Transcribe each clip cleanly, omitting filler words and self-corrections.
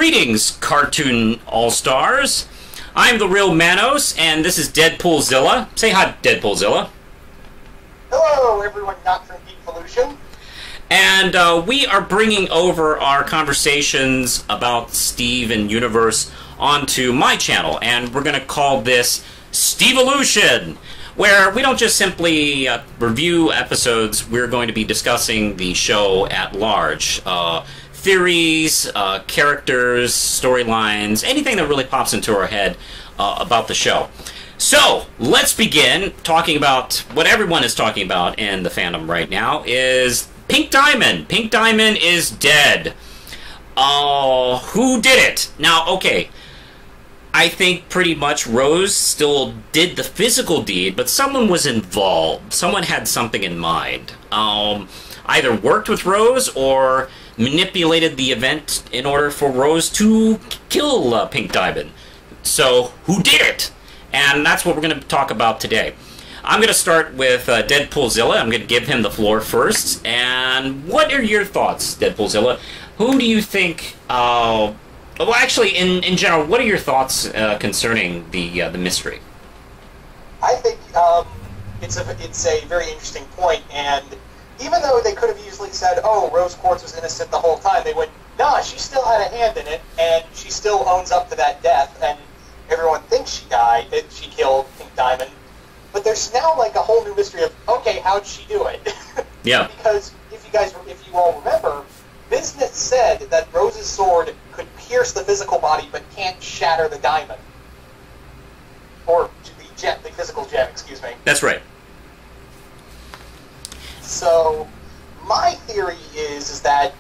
Greetings, cartoon all-stars. I'm the real Manos, and this is Deadpoolzilla. Say hi, Deadpoolzilla. Hello, everyone not from Stevolution. And we are bringing over our conversations about Steve and Universe onto my channel, and we're going to call this Stevolution, where we don't just simply review episodes, we're going to be discussing the show at large. Theories, characters, storylines, anything that really pops into our head about the show. So, let's begin talking about what everyone is talking about in the fandom right now is Pink Diamond. Pink Diamond is dead. Who did it? Now, okay, I think pretty much Rose still did the physical deed, but someone was involved. Someone had something in mind. Either worked with Rose or manipulated the event in order for Rose to kill Pink Diamond. So, who did it? And that's what we're going to talk about today. I'm going to start with Deadpoolzilla. I'm going to give him the floor first. And what are your thoughts, Deadpoolzilla? Who do you think... well, actually, in general, what are your thoughts concerning the mystery? I think it's a very interesting point, and even though they could have easily said, oh, Rose Quartz was innocent the whole time, they went, nah, she still had a hand in it, and she still owns up to that death, and everyone thinks she died, that she killed Pink Diamond. But there's now like a whole new mystery of, okay, how'd she do it? Yeah. Because if you all remember, Business said that Rose's sword could pierce the physical body but can't shatter the diamond. Or the physical gem, excuse me. That's right. So, my theory is that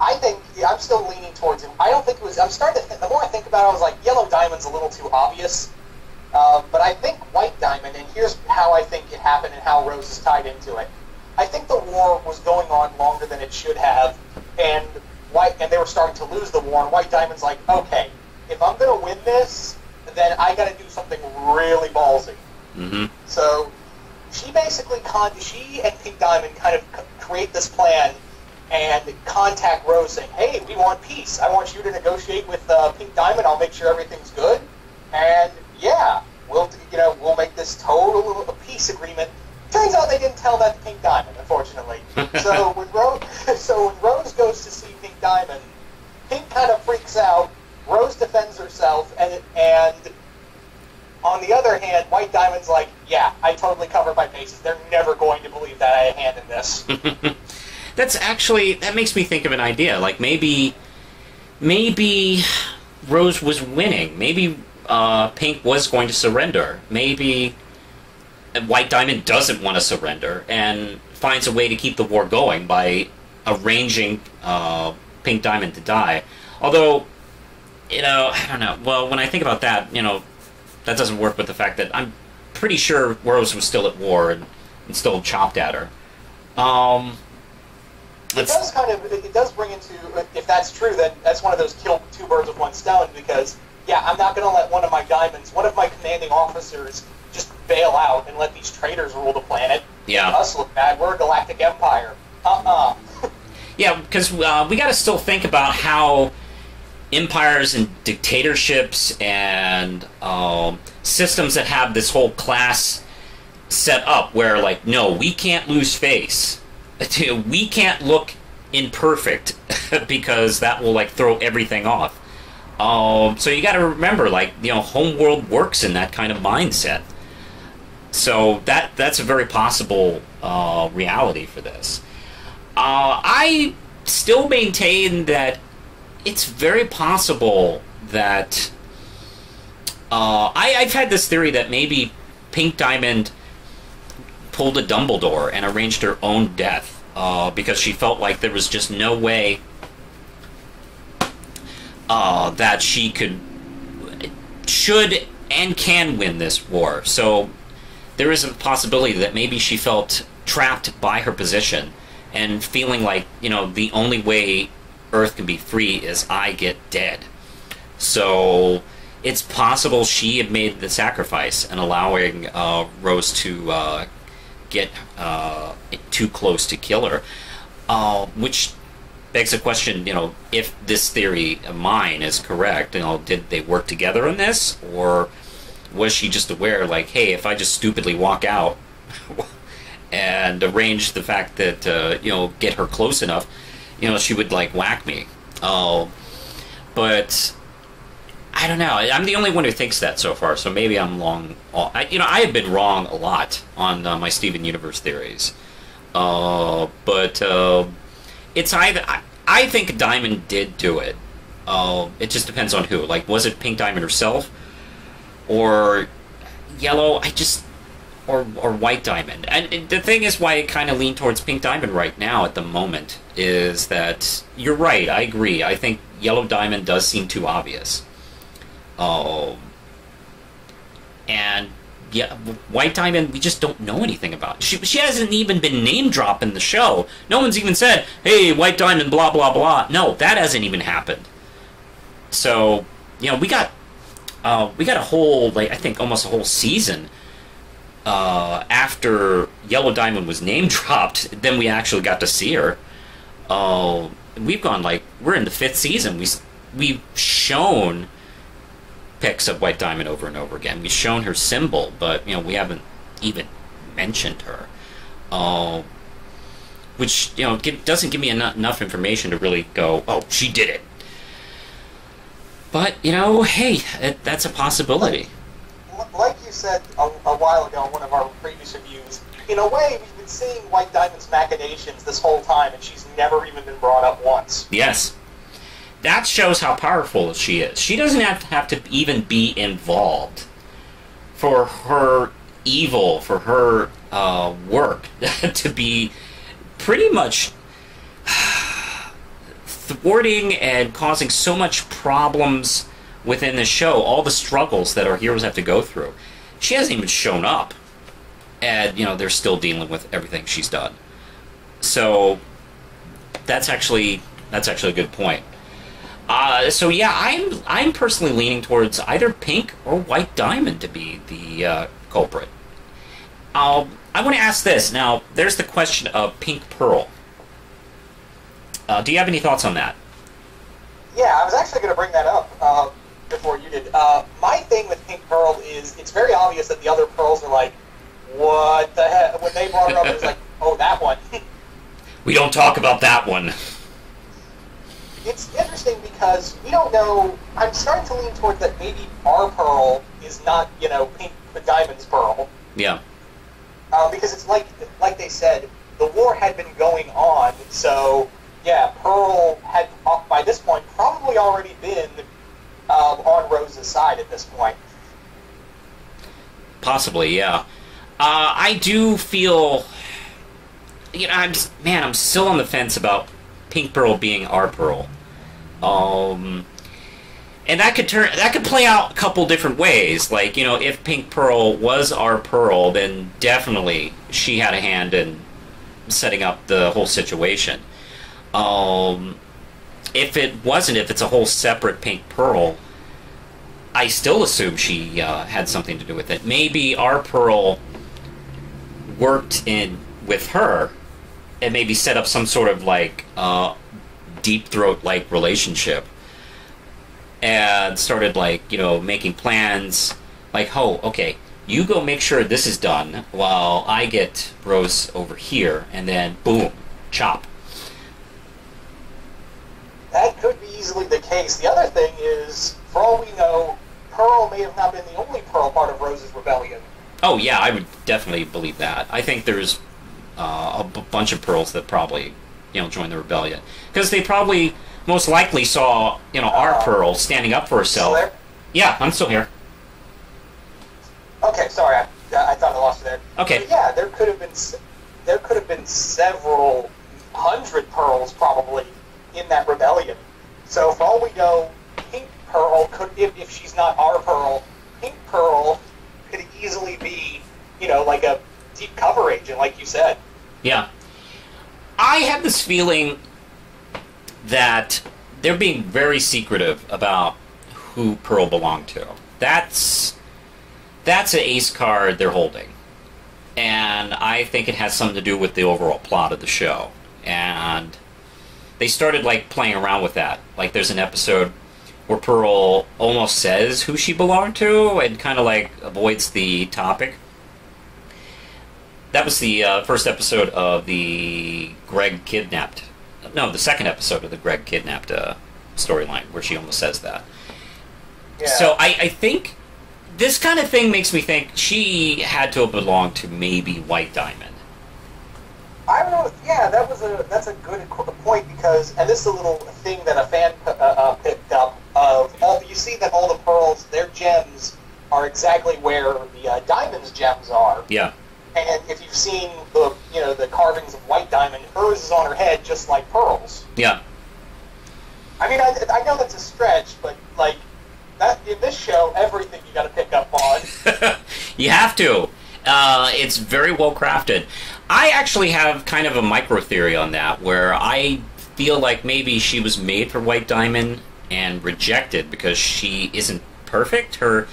I think, I'm still leaning towards him. I don't think it was, I'm starting to think, the more I think about it, I was like, Yellow Diamond's a little too obvious. But I think White Diamond, and here's how I think it happened and how Rose is tied into it. I think the war was going on longer than it should have, and they were starting to lose the war, and White Diamond's like, okay, if I'm going to win this, then I got to do something really ballsy. Mm-hmm. So, she basically, she and Pink Diamond kind of create this plan and contact Rose saying, hey, we want peace. I want you to negotiate with Pink Diamond. I'll make sure everything's good. And yeah, we'll make this total peace agreement. Turns out they didn't tell that to Pink Diamond, unfortunately. So when Rose goes to see Pink Diamond, Pink kind of freaks out. Rose defends herself, and on the other hand, White Diamond's like, yeah, I totally covered my bases. They're never going to believe that I had a hand in this. That makes me think of an idea. Like, maybe Rose was winning. Maybe Pink was going to surrender. Maybe White Diamond doesn't want to surrender and finds a way to keep the war going by arranging Pink Diamond to die. Although, I don't know. Well, when I think about that, that doesn't work with the fact that I'm pretty sure Rose was still at war and still chopped at her. It does bring into, if that's true, then that's one of those kill two birds with one stone, because, yeah, I'm not going to let one of my commanding officers just bail out and let these traitors rule the planet. Yeah. Us look bad, we're a galactic empire. Yeah, because we got to still think about how empires and dictatorships and systems that have this whole class set up where, like, no, we can't lose face. We can't look imperfect because that will, like, throw everything off. So you got to remember, like, homeworld works in that kind of mindset. So that's a very possible reality for this. I still maintain that it's very possible that I've had this theory that maybe Pink Diamond pulled a Dumbledore and arranged her own death because she felt like there was just no way that she should and can win this war. So there is a possibility that maybe she felt trapped by her position and feeling like, the only way Earth can be free is I get dead. So it's possible she had made the sacrifice and allowing Rose to get too close to kill her, which begs the question, if this theory of mine is correct, did they work together on this, or was she just aware, like, hey, if I just stupidly walk out and arrange the fact that, get her close enough, she would, like, whack me. But I don't know. I'm the only one who thinks that so far, so maybe I'm wrong. I have been wrong a lot on my Steven Universe theories. But it's either... I think Diamond did do it. It just depends on who. Like, was it Pink Diamond herself? Or Yellow? Or White Diamond. And the thing is why I kind of lean towards Pink Diamond right now at the moment is that you're right, I agree. I think Yellow Diamond does seem too obvious. And yeah, White Diamond, we just don't know anything about. She hasn't even been name dropped in the show. No one's even said, hey, White Diamond, blah, blah, blah. No, that hasn't even happened. So, we got a whole, like, I think almost a whole season after Yellow Diamond was name dropped, then we actually got to see her. We've gone, like, we're in the 5th season. We've shown pics of White Diamond over and over again. We've shown her symbol, but, we haven't even mentioned her. Which, doesn't give me enough information to really go, oh, she did it. But, hey, that's a possibility. Like you said a while ago in one of our previous reviews, in a way, we've been seeing White Diamond's machinations this whole time, and she's never even been brought up once. Yes. That shows how powerful she is. She doesn't have to even be involved for her evil, for her work to be pretty much thwarting and causing so much problems within the show, all the struggles that our heroes have to go through. She hasn't even shown up, and they're still dealing with everything she's done. So that's actually a good point. So yeah, I'm personally leaning towards either Pink or White Diamond to be the culprit. I want to ask this now. There's the question of Pink Pearl. Do you have any thoughts on that? Yeah, I was actually going to bring that up before you did. My thing with Pink Pearl is it's very obvious that the other pearls are like, what the heck? When they brought her up, it was like, oh, that one. We don't talk about that one. It's interesting because we don't know. I'm starting to lean towards that maybe our Pearl is not, Pink Diamond's Pearl. Yeah. Because it's like they said, the war had been going on, so yeah, Pearl had by this point probably already been on Rose's side at this point. Possibly, yeah. I do feel, I'm still on the fence about Pink Pearl being our Pearl. And that could play out a couple different ways. Like, if Pink Pearl was our Pearl, then definitely she had a hand in setting up the whole situation. If it wasn't, if it's a whole separate Pink Pearl, I still assume she had something to do with it. Maybe our Pearl worked in with her and maybe set up some sort of like deep throat like relationship and started like making plans like, oh, okay, you go make sure this is done while I get Rose over here, and then boom, chop. That could be easily the case. The other thing is, for all we know, Pearl may have not been the only Pearl part of Rose's rebellion. Oh yeah, I would definitely believe that. I think there's a bunch of Pearls that probably joined the rebellion, because they probably most likely saw our Pearl standing up for herself. Still there? Yeah, I'm still here. Okay, sorry, I thought I lost you there. Okay. But yeah, there could have been several hundred Pearls probably in that rebellion. So for all we know, Pink Pearl could, if she's not our Pearl, Pink Pearl could easily be, like a deep cover agent, like you said. Yeah. I have this feeling that they're being very secretive about who Pearl belonged to. That's an ace card they're holding. And I think it has something to do with the overall plot of the show. And they started like playing around with that. Like there's an episode where Pearl almost says who she belonged to and kind of like avoids the topic. That was the first episode of the Greg kidnapped. No, the second episode of the Greg kidnapped storyline where she almost says that. Yeah. So I think this kind of thing makes me think she had to have belonged to maybe White Diamond. I don't know. Yeah, that's a good point because, and this is a little thing that a fan picked up of all. You see that all the pearls, their gems, are exactly where the diamond's gems are. Yeah. And if you've seen the carvings of White Diamond, hers is on her head just like Pearl's. Yeah. I mean, I know that's a stretch, but like that in this show, everything you got to pick up on. You have to. It's very well crafted. I actually have kind of a micro theory on that, where I feel like maybe she was made for White Diamond and rejected because she isn't perfect. Her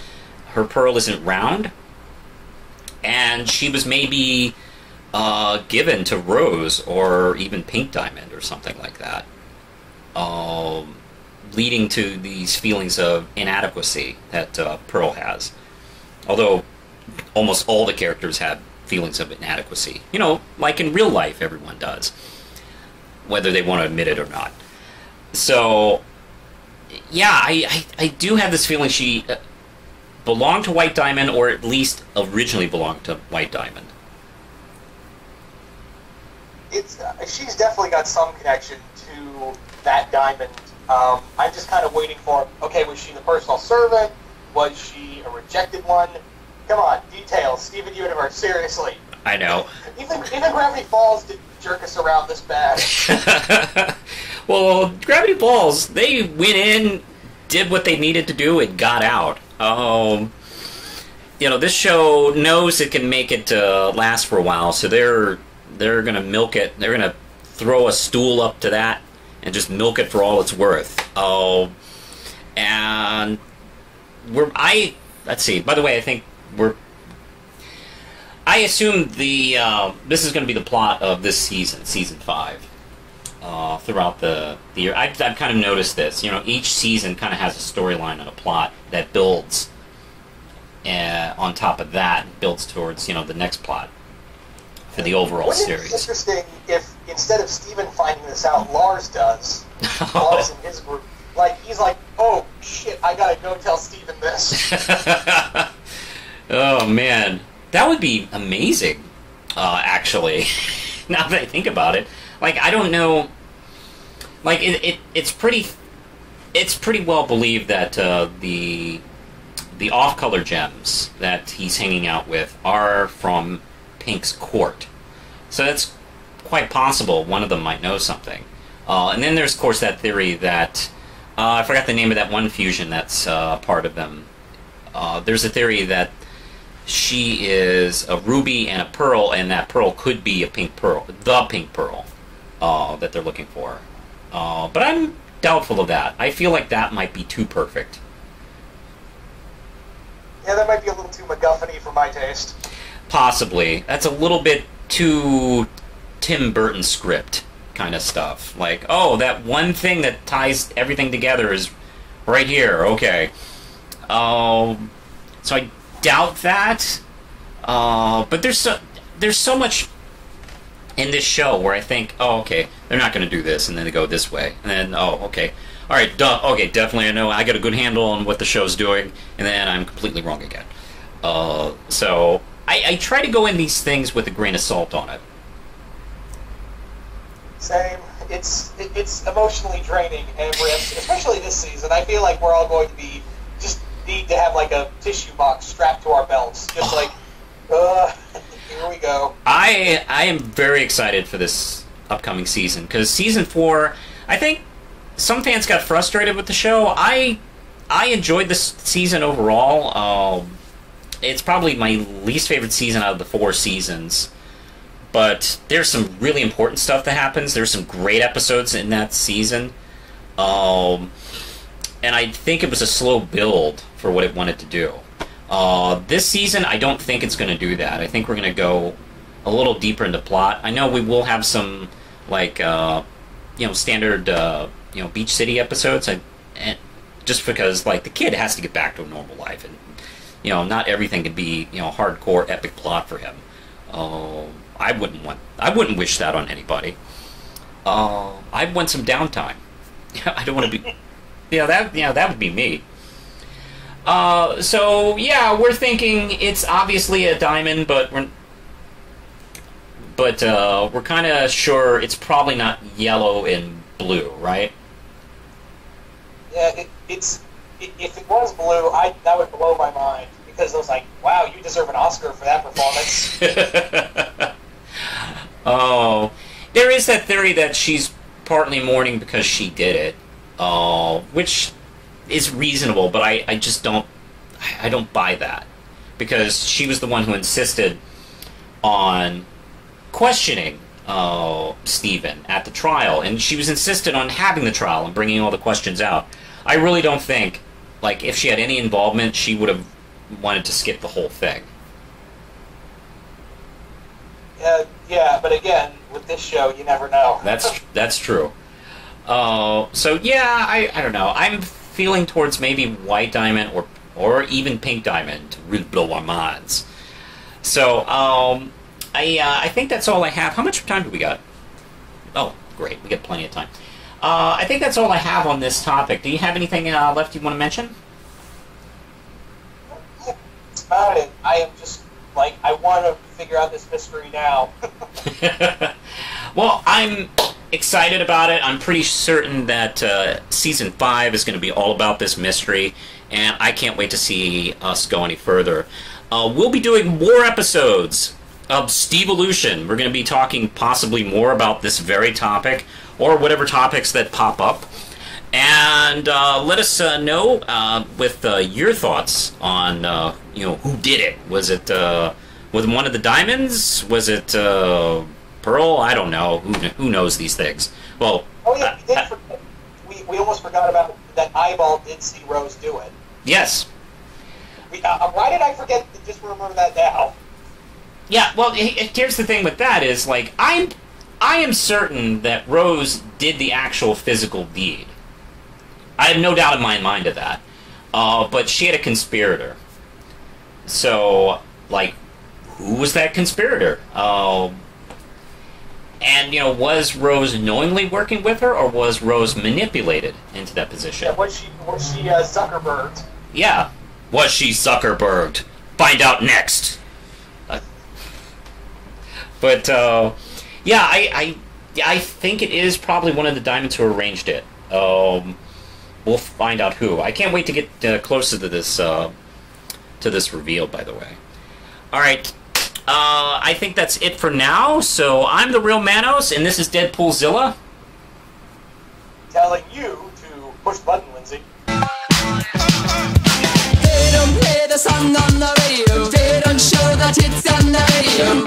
pearl isn't round. And she was maybe given to Rose or even Pink Diamond or something like that, leading to these feelings of inadequacy that Pearl has. Although almost all the characters have feelings of inadequacy. You know, like in real life, everyone does, whether they want to admit it or not. So, yeah, I do have this feeling she belonged to White Diamond, or at least originally belonged to White Diamond. She's definitely got some connection to that diamond. I'm just kind of waiting for, okay, was she the personal servant? Was she a rejected one? Come on, details. Steven Universe, seriously. I know. Even Gravity Falls didn't jerk us around this bad. Well, Gravity Falls, they went in, did what they needed to do, and got out. This show knows it can make it last for a while, so they're gonna milk it. They're gonna throw a stool up to that and just milk it for all it's worth. And let's see. By the way, I think I assume this is going to be the plot of this season, season 5. Throughout the year, I've kind of noticed this. Each season kind of has a storyline and a plot that builds. On top of that, builds towards the next plot for the overall series. Wouldn't it be interesting if instead of Steven finding this out, Lars does? Lars and his group, he's like, oh shit, I gotta go tell Steven this. Oh man, that would be amazing. Actually, now that I think about it, I don't know. It's pretty well believed that the off-color gems that he's hanging out with are from Pink's court. So that's quite possible one of them might know something. And then there's, of course, that theory that... I forgot the name of that one fusion that's part of them. There's a theory that she is a ruby and a pearl, and that pearl could be a pink pearl, the pink pearl that they're looking for. But I'm doubtful of that. I feel like that might be too perfect. Yeah, that might be a little too MacGuffin-y for my taste. Possibly. That's a little bit too Tim Burton script kind of stuff. That one thing that ties everything together is right here. Okay. So I doubt that. But there's so much in this show where I think, oh, okay, they're not going to do this, and then they go this way, and then, oh, okay. All right, okay, definitely I know I got a good handle on what the show's doing, and then I'm completely wrong again. So I try to go in these things with a grain of salt on it. Same. It's emotionally draining, and especially this season. I feel like we're all going to just need to have a tissue box strapped to our belts, just here we go. I am very excited for this upcoming season, because season 4, I think some fans got frustrated with the show. I enjoyed this season overall. It's probably my least favorite season out of the 4 seasons. But there's some really important stuff that happens. There's some great episodes in that season. And I think it was a slow build for what it wanted to do. This season, I don't think it's going to do that. I think we're going to go a little deeper into plot. I know we will have some, standard Beach City episodes. And just because like the kid has to get back to a normal life, and not everything can be hardcore epic plot for him. I wouldn't wish that on anybody. I'd want some downtime. I don't want to be. That would be me. So yeah, we're thinking it's obviously a diamond, but we're kind of sure it's probably not yellow and blue, right? Yeah, if it was blue, that would blow my mind, because I was like, wow, you deserve an Oscar for that performance. Oh, there is that theory that she's partly mourning because she did it, which is reasonable, but I just don't buy that, because she was the one who insisted on questioning Steven at the trial, and she was insisted on having the trial and bringing all the questions out. I really don't think, like, if she had any involvement, she would have wanted to skip the whole thing. Yeah, but again, with this show, you never know. That's true. So yeah, I don't know. I'm feeling towards maybe white diamond or even pink diamond to really blow our minds. So I think that's all I have. How much time do we got? Oh, great, we got plenty of time. I think that's all I have on this topic. Do you have anything left you want to mention? That's about it. I am just like, I want to figure out this mystery now. Well, I'm excited about it. I'm pretty certain that Season 5 is going to be all about this mystery, and I can't wait to see us go any further. We'll be doing more episodes of Stevolution. We're going to be talking possibly more about this very topic, or whatever topics that pop up. And let us know with your thoughts on who did it. Was it one of the diamonds? Was it Pearl? I don't know. Who knows these things? Well, oh yeah, we almost forgot about that. Eyeball did see Rose do it. Yes. Why did I forget to just remember that now? Yeah. Well, here's the thing with that is, like, I am certain that Rose did the actual physical deed. I have no doubt in my mind of that. But she had a conspirator. So, like, who was that conspirator? And, was Rose knowingly working with her, or was Rose manipulated into that position? Yeah, was she Zuckerberged? Yeah. Was she Zuckerberged? Find out next. But, yeah, I think it is probably one of the diamonds who arranged it. We'll find out who. I can't wait to get closer to this reveal, by the way. Alright, I think that's it for now. So I'm the real Manos, and this is Deadpoolzilla. Telling you to push the button, Lindsay. They don't play the song on the radio. They don't show that it's on the radio.